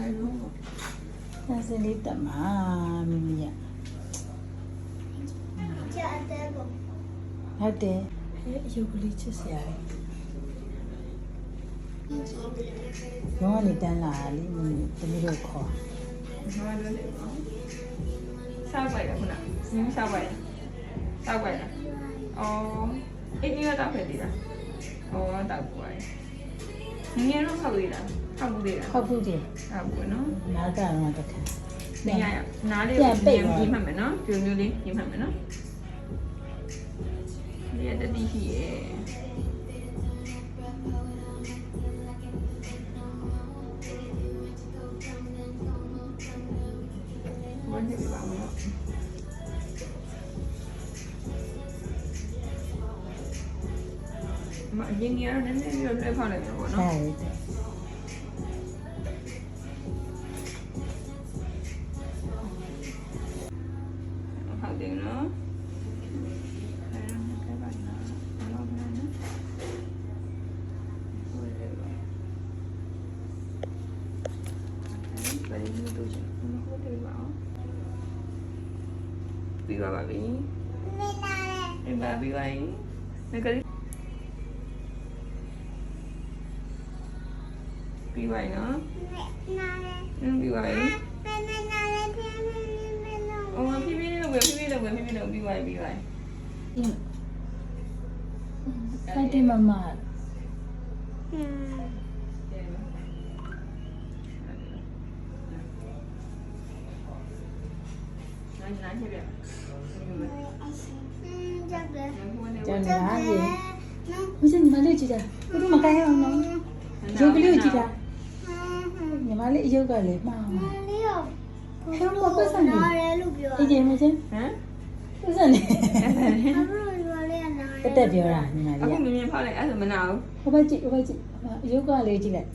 ဒါစလေးတက်မှာမိမိရဟုတ်တယ်အယုတ်ကလေးချစ်စရာရောနေတန်းလာလေမိမိတမီးတို့ခေါ်sao vậy là nào sao vậy ít như tao phải đi là tao quậy nghe nó không đi là không đi là ဟုတ်ဘူးဒီ à buổi nó နားကတော့တခါ đây nha nó đi tìm kiếm hẳn mày nó trường như đi tìm hẳn mày nó bây giờ đi gì mà riêng nghe nó đến đây phong này của nó ใช่ học tiền nó cái bạn nó vậy tôi nó có thể bảo bị bà bị em bà bị vậy nên cái bị vậy nó bị vậyพี่đâu bị vậy bị vậy ဖိုက်တယ်မမ nói chưa được ကျန်လာရေမစင်ညီမလေးကြည့်တာဘယ်လိုမကိုင်းအောင်နော်ရုပ်ကလေးကိုကြည့်တာညီမလေးအယုတ်ကလည်းမှားမှာဟဲ့မပတ်စံနေအေးကြည့်မစင် hả ပတ်စံနေတက်တက်ပြောတာညီမလေး အခုမြင်မြင်ဖောက်လိုက်အဲ့ဒါမနာဘူး ဟိုဘက်ကြည့်အယုတ်ကလေးကြည့်လိုက်